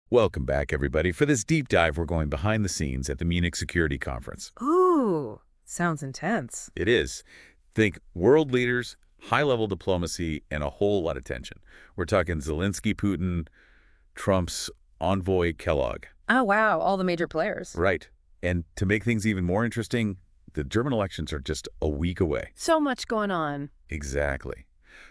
Welcome back, everybody. For this deep dive, we're going behind the scenes at the Munich Security Conference. Ooh, sounds intense. It is. Think world leaders, high-level diplomacy, and a whole lot of tension. We're talking Zelenskyy, Putin, Trump's envoy, Kellogg. Oh, wow, all the major players. Right. And to make things even more interesting, the German elections are just a week away. So much going on. Exactly.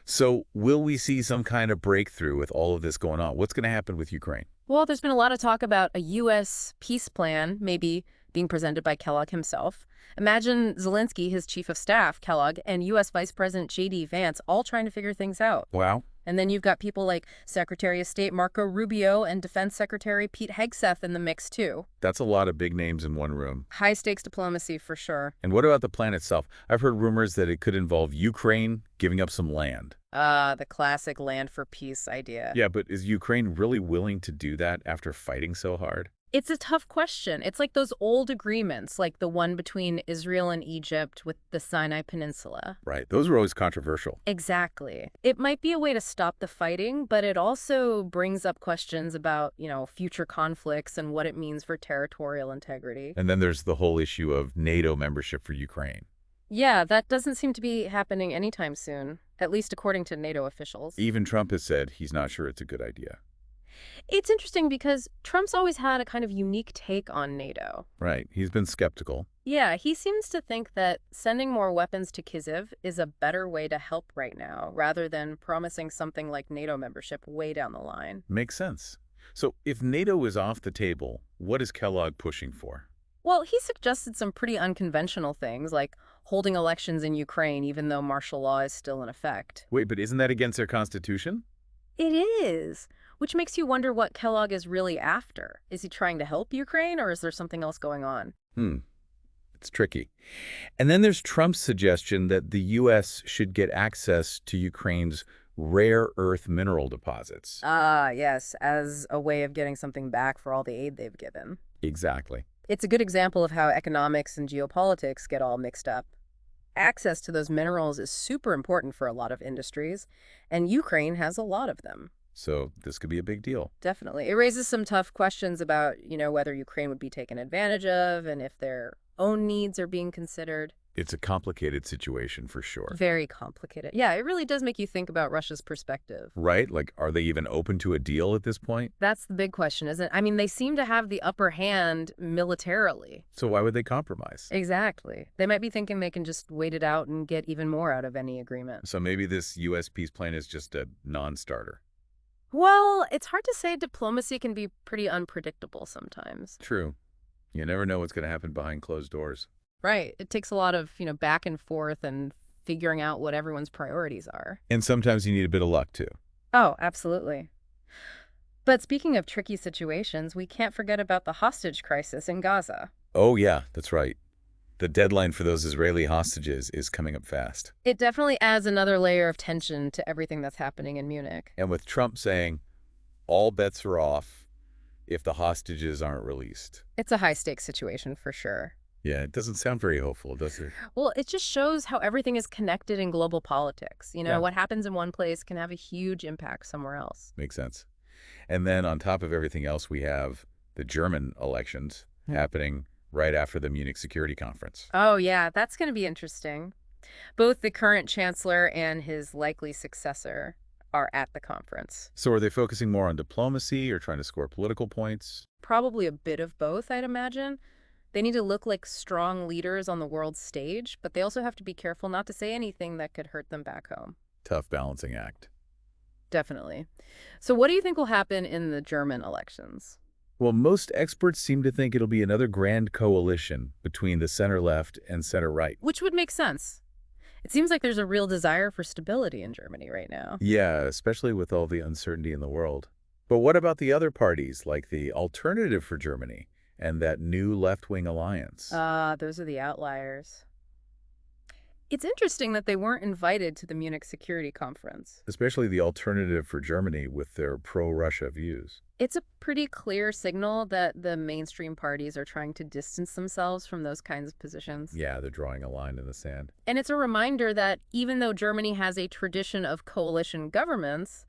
So will we see some kind of breakthrough with all of this going on? What's going to happen with Ukraine? Well, there's been a lot of talk about a U.S. peace plan, maybe being presented by Kellogg himself. Imagine Zelenskyy, his chief of staff, Kellogg, and U.S. Vice President J.D. Vance all trying to figure things out. Wow. And then you've got people like Secretary of State Marco Rubio and Defense Secretary Pete Hegseth in the mix, too. That's a lot of big names in one room. High-stakes diplomacy, for sure. And what about the plan itself? I've heard rumors that it could involve Ukraine giving up some land. The classic land for peace idea. Yeah, but is Ukraine really willing to do that after fighting so hard? It's a tough question. It's like those old agreements, like the one between Israel and Egypt with the Sinai Peninsula. Right. Those were always controversial. Exactly. It might be a way to stop the fighting, but it also brings up questions about, future conflicts and what it means for territorial integrity. And then there's the whole issue of NATO membership for Ukraine. Yeah, that doesn't seem to be happening anytime soon, at least according to NATO officials. Even Trump has said he's not sure it's a good idea. It's interesting because Trump's always had a kind of unique take on NATO. Right. He's been skeptical. Yeah, he seems to think that sending more weapons to Kyiv is a better way to help right now, rather than promising something like NATO membership way down the line. Makes sense. So if NATO is off the table, what is Kellogg pushing for? Well, he suggested some pretty unconventional things, like holding elections in Ukraine even though martial law is still in effect. Wait, but isn't that against their constitution? It is, which makes you wonder what Kellogg is really after. Is he trying to help Ukraine, or is there something else going on? It's tricky. And then there's Trump's suggestion that the U.S. should get access to Ukraine's rare earth mineral deposits. Ah, yes, as a way of getting something back for all the aid they've given. Exactly. It's a good example of how economics and geopolitics get all mixed up. Access to those minerals is super important for a lot of industries, and Ukraine has a lot of them. So this could be a big deal. Definitely. It raises some tough questions about, whether Ukraine would be taken advantage of and if their own needs are being considered. It's a complicated situation for sure. Very complicated. Yeah, it really does make you think about Russia's perspective. Right? Like, are they even open to a deal at this point? That's the big question, isn't it? I mean, they seem to have the upper hand militarily. So why would they compromise? Exactly. They might be thinking they can just wait it out and get even more out of any agreement. So maybe this U.S. peace plan is just a non-starter. Well, it's hard to say. Diplomacy can be pretty unpredictable sometimes. True. You never know what's going to happen behind closed doors. Right. It takes a lot of, back and forth and figuring out what everyone's priorities are. And sometimes you need a bit of luck, too. Oh, absolutely. But speaking of tricky situations, we can't forget about the hostage crisis in Gaza. Oh, yeah, that's right. The deadline for those Israeli hostages is coming up fast. It definitely adds another layer of tension to everything that's happening in Munich. And with Trump saying all bets are off if the hostages aren't released. It's a high-stakes situation for sure. Yeah, it doesn't sound very hopeful, does it? Well, it just shows how everything is connected in global politics. What happens in one place can have a huge impact somewhere else. Makes sense. And then on top of everything else, we have the German elections happening right after the Munich Security Conference. Oh, yeah, that's going to be interesting. Both the current chancellor and his likely successor are at the conference. So are they focusing more on diplomacy or trying to score political points? Probably a bit of both, I'd imagine. They need to look like strong leaders on the world stage, but they also have to be careful not to say anything that could hurt them back home. Tough balancing act. Definitely. So what do you think will happen in the German elections? Well, most experts seem to think it'll be another grand coalition between the center-left and center-right. Which would make sense. It seems like there's a real desire for stability in Germany right now. Yeah, especially with all the uncertainty in the world. But what about the other parties, like the Alternative for Germany and that new left-wing alliance? Those are the outliers. It's interesting that they weren't invited to the Munich Security Conference. Especially the Alternative for Germany with their pro-Russia views. It's a pretty clear signal that the mainstream parties are trying to distance themselves from those kinds of positions. Yeah, they're drawing a line in the sand. And it's a reminder that even though Germany has a tradition of coalition governments,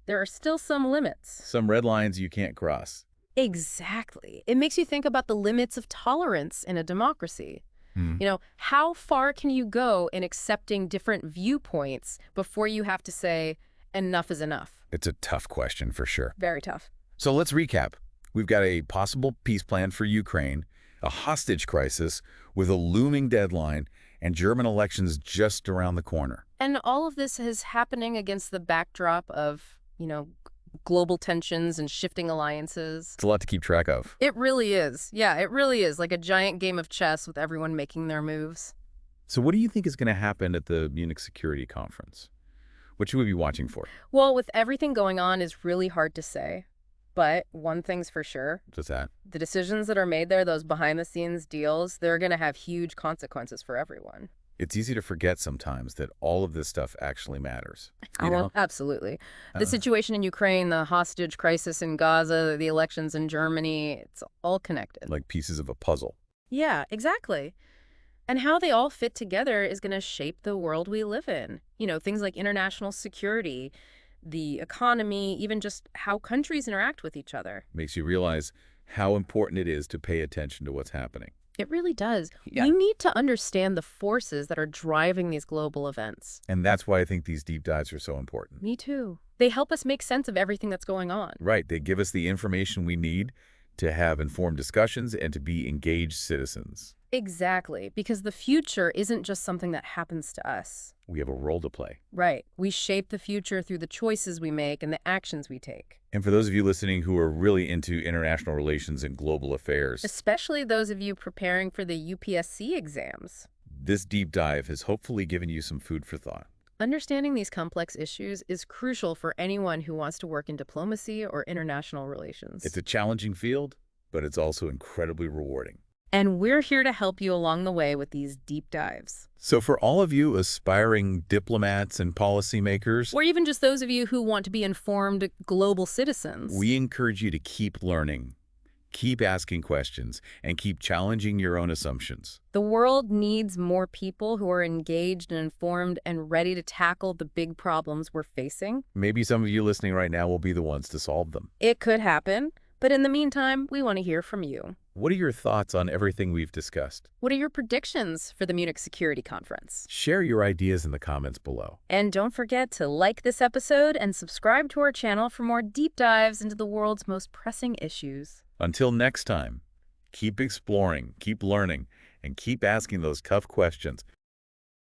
there are still some limits. Some red lines you can't cross. Exactly. It makes you think about the limits of tolerance in a democracy. Hmm. How far can you go in accepting different viewpoints before you have to say, enough is enough? It's a tough question for sure. Very tough. So let's recap. We've got a possible peace plan for Ukraine, a hostage crisis with a looming deadline, and German elections just around the corner. And all of this is happening against the backdrop of, global tensions and shifting alliances. It's a lot to keep track of. It really is. Yeah, it really is like a giant game of chess with everyone making their moves. So what do you think is going to happen at the Munich Security Conference? What should we be watching for? Well, with everything going on, it's really hard to say. But one thing's for sure, Just that. the decisions that are made there, those behind-the-scenes deals, they're going to have huge consequences for everyone. It's easy to forget sometimes that all of this stuff actually matters. You Well, know? absolutely. The Uh, situation in Ukraine, the hostage crisis in Gaza, the elections in Germany, it's all connected. like pieces of a puzzle. Yeah, exactly. And how they all fit together is going to shape the world we live in. Things like international security, the economy, even just how countries interact with each other. Makes you realize how important it is to pay attention to what's happening. It really does. Yeah. We need to understand the forces that are driving these global events. And that's why I think these deep dives are so important. Me too. They help us make sense of everything that's going on. Right. They give us the information we need to have informed discussions and to be engaged citizens. Exactly, because the future isn't just something that happens to us. We have a role to play. Right. We shape the future through the choices we make and the actions we take. And for those of you listening who are really into international relations and global affairs, Especially those of you preparing for the UPSC exams. this deep dive has hopefully given you some food for thought. Understanding these complex issues is crucial for anyone who wants to work in diplomacy or international relations. It's a challenging field, but it's also incredibly rewarding. And we're here to help you along the way with these deep dives. So for all of you aspiring diplomats and policymakers, Or even just those of you who want to be informed global citizens. we encourage you to keep learning, keep asking questions, and keep challenging your own assumptions. The world needs more people who are engaged and informed and ready to tackle the big problems we're facing. Maybe some of you listening right now will be the ones to solve them. It could happen, but in the meantime, we want to hear from you. What are your thoughts on everything we've discussed? What are your predictions for the Munich Security Conference? Share your ideas in the comments below. And don't forget to like this episode and subscribe to our channel for more deep dives into the world's most pressing issues. Until next time, keep exploring, keep learning, and keep asking those tough questions